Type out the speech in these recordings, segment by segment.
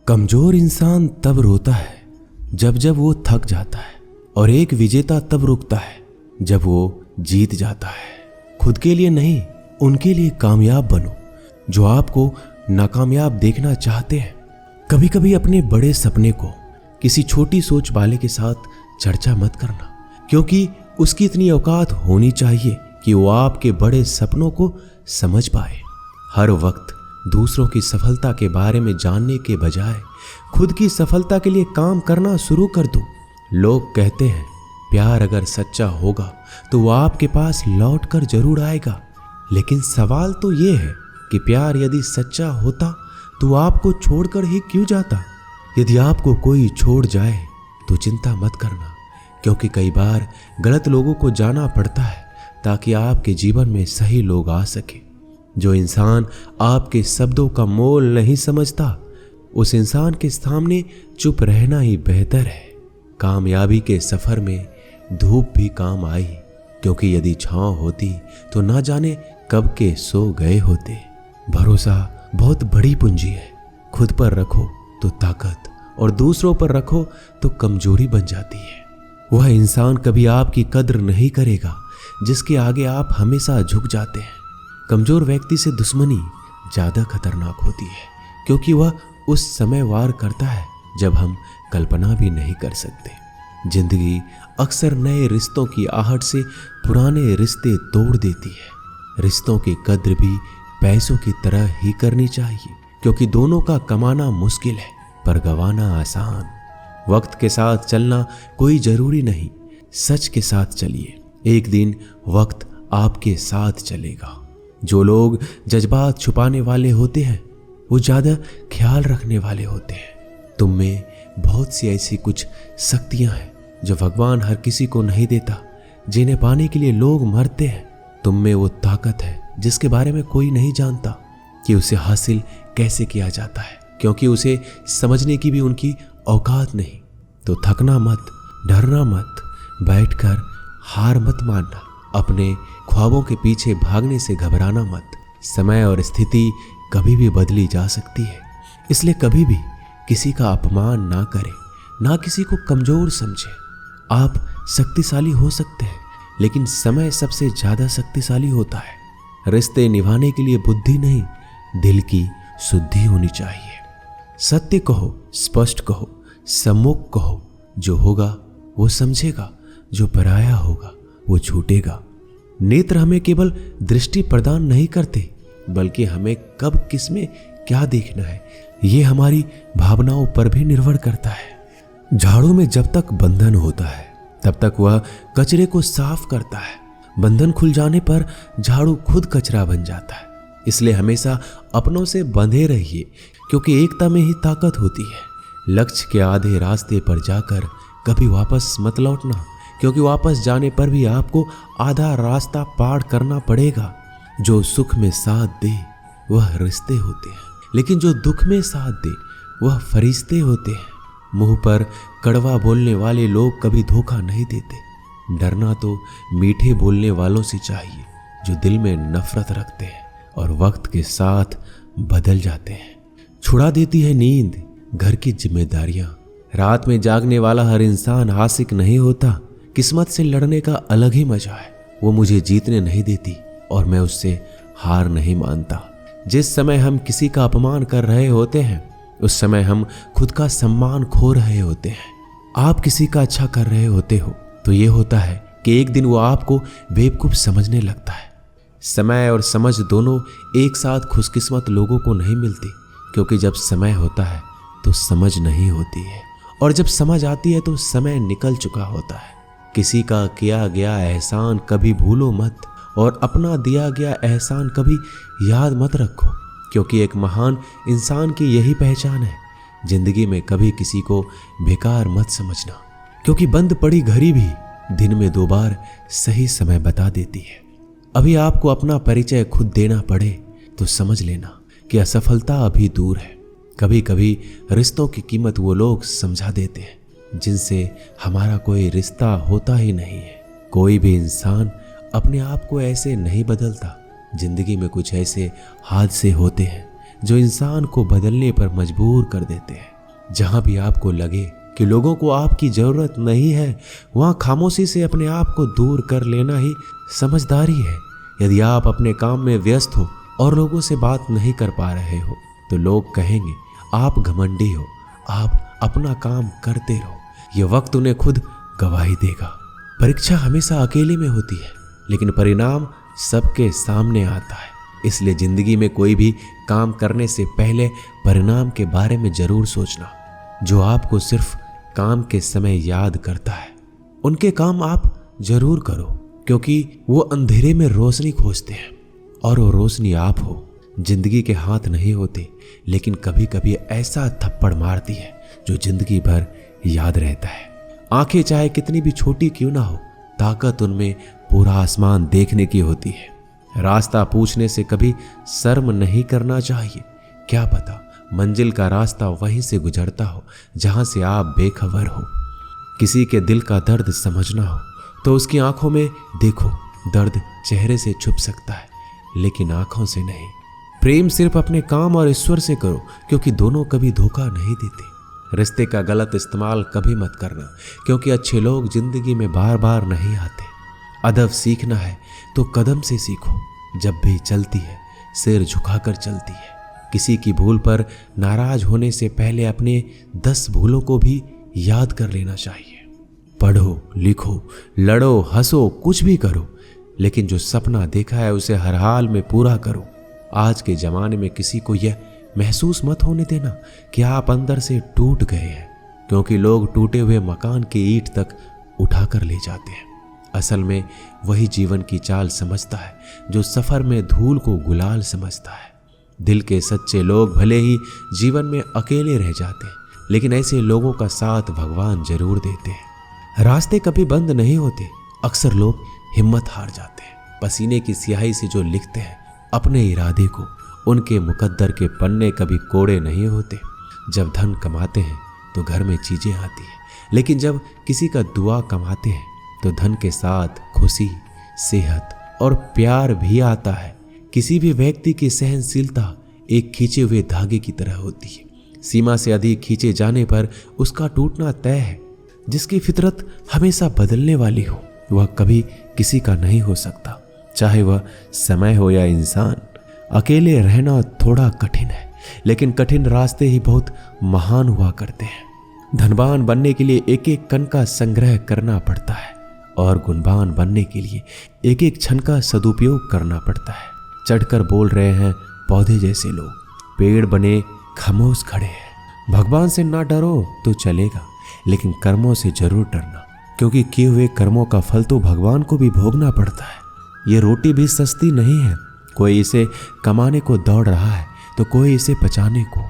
कमजोर इंसान तब रोता है जब जब वो थक जाता है, और एक विजेता तब रुकता है जब वो जीत जाता है। खुद के लिए नहीं, उनके लिए कामयाब बनो जो आपको नाकामयाब देखना चाहते हैं। कभी कभी अपने बड़े सपने को किसी छोटी सोच वाले के साथ चर्चा मत करना, क्योंकि उसकी इतनी औकात होनी चाहिए कि वो आपके बड़े सपनों को समझ पाए। हर वक्त दूसरों की सफलता के बारे में जानने के बजाय खुद की सफलता के लिए काम करना शुरू कर दो। लोग कहते हैं प्यार अगर सच्चा होगा तो वो आपके पास लौट कर जरूर आएगा, लेकिन सवाल तो ये है कि प्यार यदि सच्चा होता तो आपको छोड़कर ही क्यों जाता। यदि आपको कोई छोड़ जाए तो चिंता मत करना, क्योंकि कई बार गलत लोगों को जाना पड़ता है ताकि आपके जीवन में सही लोग आ सके। जो इंसान आपके शब्दों का मोल नहीं समझता, उस इंसान के सामने चुप रहना ही बेहतर है। कामयाबी के सफर में धूप भी काम आई, क्योंकि यदि छांव होती तो ना जाने कब के सो गए होते। भरोसा बहुत बड़ी पूंजी है। खुद पर रखो तो ताकत, और दूसरों पर रखो तो कमजोरी बन जाती है। वह इंसान कभी आपकी कद्र नहीं करेगा जिसके आगे आप हमेशा झुक जाते हैं। कमजोर व्यक्ति से दुश्मनी ज्यादा खतरनाक होती है, क्योंकि वह उस समय वार करता है जब हम कल्पना भी नहीं कर सकते। जिंदगी अक्सर नए रिश्तों की आहट से पुराने रिश्ते तोड़ देती है। रिश्तों की कद्र भी पैसों की तरह ही करनी चाहिए, क्योंकि दोनों का कमाना मुश्किल है पर गंवाना आसान। वक्त के साथ चलना कोई जरूरी नहीं, सच के साथ चलिए। एक दिन वक्त आपके साथ चलेगा। जो लोग जज्बात छुपाने वाले होते हैं वो ज्यादा ख्याल रखने वाले होते हैं। तुम में बहुत सी ऐसी कुछ शक्तियां हैं जो भगवान हर किसी को नहीं देता, जिन्हें पाने के लिए लोग मरते हैं। तुम में वो ताकत है जिसके बारे में कोई नहीं जानता कि उसे हासिल कैसे किया जाता है, क्योंकि उसे समझने की भी उनकी औकात नहीं। तो थकना मत, डरना मत, बैठकर हार मत मानना, अपने ख्वाबों के पीछे भागने से घबराना मत। समय और स्थिति कभी भी बदली जा सकती है, इसलिए कभी भी किसी का अपमान ना करें, ना किसी को कमजोर समझे। आप शक्तिशाली हो सकते हैं, लेकिन समय सबसे ज्यादा शक्तिशाली होता है। रिश्ते निभाने के लिए बुद्धि नहीं, दिल की शुद्धि होनी चाहिए। सत्य कहो, स्पष्ट कहो, सम्मुख कहो। जो होगा वो समझेगा, जो पराया होगा वो छूटेगा। नेत्र हमें केवल दृष्टि प्रदान नहीं करते, बल्कि हमें कब किस में क्या देखना है ये हमारी भावनाओं पर भी निर्भर करता है। झाड़ू में जब तक बंधन होता है तब तक वह कचरे को साफ करता है। बंधन खुल जाने पर झाड़ू खुद कचरा बन जाता है। इसलिए हमेशा अपनों से बंधे रहिए, क्योंकि एकता में ही ताकत होती है। लक्ष्य के आधे रास्ते पर जाकर कभी वापस मत लौटना, क्योंकि वापस जाने पर भी आपको आधा रास्ता पार करना पड़ेगा। जो सुख में साथ दे वह रिश्ते होते हैं, लेकिन जो दुख में साथ दे वह फरिश्ते होते हैं। मुंह पर कड़वा बोलने वाले लोग कभी धोखा नहीं देते। डरना तो मीठे बोलने वालों से चाहिए जो दिल में नफरत रखते हैं और वक्त के साथ बदल जाते हैं। छुड़ा देती है नींद घर की जिम्मेदारियां। रात में जागने वाला हर इंसान आशिक नहीं होता। किस्मत से लड़ने का अलग ही मजा है। वो मुझे जीतने नहीं देती और मैं उससे हार नहीं मानता। जिस समय हम किसी का अपमान कर रहे होते हैं उस समय हम खुद का सम्मान खो रहे होते हैं। आप किसी का अच्छा कर रहे होते हो तो ये होता है कि एक दिन वो आपको बेवकूफ समझने लगता है। समय और समझ दोनों एक साथ खुशकिस्मत लोगों को नहीं मिलती, क्योंकि जब समय होता है तो समझ नहीं होती है, और जब समझ आती है तो समय निकल चुका होता है। किसी का किया गया एहसान कभी भूलो मत, और अपना दिया गया एहसान कभी याद मत रखो, क्योंकि एक महान इंसान की यही पहचान है। जिंदगी में कभी किसी को बेकार मत समझना, क्योंकि बंद पड़ी घड़ी भी दिन में 2 बार सही समय बता देती है। अभी आपको अपना परिचय खुद देना पड़े तो समझ लेना कि असफलता अभी दूर है। कभी कभी रिश्तों की कीमत वो लोग समझा देते हैं जिनसे हमारा कोई रिश्ता होता ही नहीं है। कोई भी इंसान अपने आप को ऐसे नहीं बदलता। जिंदगी में कुछ ऐसे हादसे होते हैं जो इंसान को बदलने पर मजबूर कर देते हैं। जहां भी आपको लगे कि लोगों को आपकी जरूरत नहीं है, वहां खामोशी से अपने आप को दूर कर लेना ही समझदारी है। यदि आप अपने काम में व्यस्त हो और लोगों से बात नहीं कर पा रहे हो तो लोग कहेंगे आप घमंडी हो, आप अपना काम करते रहो। ये वक्त उन्हें खुद गवाही देगा। परीक्षा हमेशा अकेले में होती है, लेकिन परिणाम सबके सामने आता है। इसलिए जिंदगी में कोई भी काम करने से पहले परिणाम के बारे में जरूर सोचना। जो आपको सिर्फ काम के समय याद करता है, उनके काम आप जरूर करो, क्योंकि वो अंधेरे में रोशनी खोजते हैं और वो रोशनी आप हो। जिंदगी के हाथ नहीं होते, लेकिन कभी कभी ऐसा थप्पड़ मारती है जो जिंदगी भर याद रहता है। आंखें चाहे कितनी भी छोटी क्यों ना हो, ताकत उनमें पूरा आसमान देखने की होती है। रास्ता पूछने से कभी शर्म नहीं करना चाहिए। क्या पता मंजिल का रास्ता वहीं से गुजरता हो जहां से आप बेखबर हो। किसी के दिल का दर्द समझना हो तो उसकी आंखों में देखो। दर्द चेहरे से छुप सकता है, लेकिन आंखों से नहीं। प्रेम सिर्फ अपने काम और ईश्वर से करो, क्योंकि दोनों कभी धोखा नहीं देते। रिश्ते का गलत इस्तेमाल कभी मत करना, क्योंकि अच्छे लोग जिंदगी में बार बार नहीं आते। अदब सीखना है तो कदम से सीखो। जब भी चलती है सिर झुकाकर चलती है। किसी की भूल पर नाराज होने से पहले अपने 10 भूलों को भी याद कर लेना चाहिए। पढ़ो, लिखो, लड़ो, हंसो, कुछ भी करो, लेकिन जो सपना देखा है उसे हर हाल में पूरा करो। आज के जमाने में किसी को यह महसूस मत होने देना कि आप अंदर से टूट गए हैं, क्योंकि लोग टूटे हुए मकान की ईंट तक उठाकर ले जाते हैं। असल में वही जीवन की चाल समझता है जो सफर में धूल को गुलाल समझता है। दिल के सच्चे लोग भले ही जीवन में अकेले रह जाते हैं, लेकिन ऐसे लोगों का साथ भगवान जरूर देते हैं। रास्ते कभी बंद नहीं होते। अक्सर लोग हिम्मत हार जाते हैं। पसीने की स्याही से जो लिखते हैं अपने इरादे को, उनके मुकद्दर के पन्ने कभी कोड़े नहीं होते। जब धन कमाते हैं तो घर में चीजें आती हैं, लेकिन जब किसी का दुआ कमाते हैं तो धन के साथ खुशी, सेहत और प्यार भी आता है। किसी भी व्यक्ति की सहनशीलता एक खींचे हुए धागे की तरह होती है। सीमा से अधिक खींचे जाने पर उसका टूटना तय है। जिसकी फितरत हमेशा बदलने वाली हो, वह कभी किसी का नहीं हो सकता, चाहे वह समय हो या इंसान। अकेले रहना थोड़ा कठिन है, लेकिन कठिन रास्ते ही बहुत महान हुआ करते हैं। धनवान बनने के लिए एक एक कण का संग्रह करना पड़ता है, और गुणवान बनने के लिए एक एक क्षण का सदुपयोग करना पड़ता है। चढ़कर बोल रहे हैं पौधे जैसे लोग, पेड़ बने खामोश खड़े हैं। भगवान से ना डरो तो चलेगा, लेकिन कर्मों से जरूर डरना, क्योंकि किए हुए कर्मों का फल तो भगवान को भी भोगना पड़ता है। ये रोटी भी सस्ती नहीं है। कोई इसे कमाने को दौड़ रहा है तो कोई इसे बचाने को।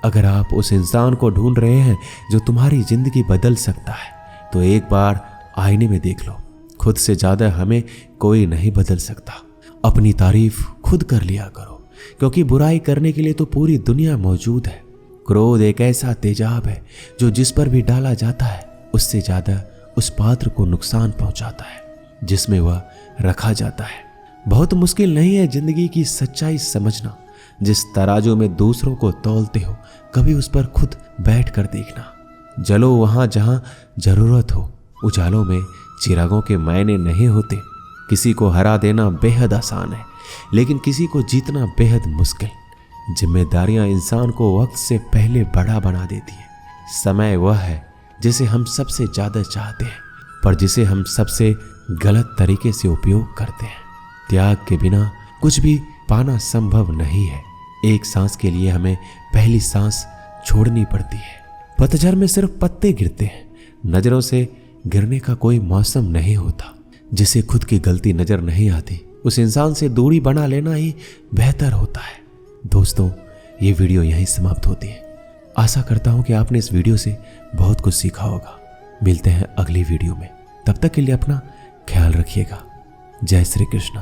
अगर आप उस इंसान को ढूंढ रहे हैं जो तुम्हारी जिंदगी बदल सकता है, तो एक बार आईने में देख लो। खुद से ज्यादा हमें कोई नहीं बदल सकता। अपनी तारीफ खुद कर लिया करो, क्योंकि बुराई करने के लिए तो पूरी दुनिया मौजूद है। क्रोध एक ऐसा तेजाब है जो जिस पर भी डाला जाता है उससे ज्यादा उस पात्र को नुकसान पहुंचाता है जिसमें वह रखा जाता है। बहुत मुश्किल नहीं है जिंदगी की सच्चाई समझना। जिस तराजू में दूसरों को तौलते हो, कभी उस पर खुद बैठ कर देखना। जलो वहां जहां जरूरत हो। उजालों में चिरागों के मायने नहीं होते। किसी को हरा देना बेहद आसान है, लेकिन किसी को जीतना बेहद मुश्किल। जिम्मेदारियां इंसान को वक्त से पहले बड़ा बना देती है। समय वह है जिसे हम सबसे ज्यादा चाहते हैं, पर जिसे हम सबसे गलत तरीके से उपयोग करते हैं। त्याग के बिना कुछ भी पाना संभव नहीं है। एक सांस के लिए हमें पहली सांस छोड़नी पड़ती है। पतझड़ में सिर्फ पत्ते गिरते हैं। नजरों से गिरने का कोई मौसम नहीं होता। जिसे खुद की गलती नजर नहीं आती, उस इंसान से दूरी बना लेना ही बेहतर होता है। दोस्तों, ये वीडियो यहीं समाप्त होती है। आशा करता हूं कि आपने इस वीडियो से बहुत कुछ सीखा होगा। मिलते हैं अगली वीडियो में। तब तक के लिए अपना ख्याल रखिएगा। जय श्री कृष्ण।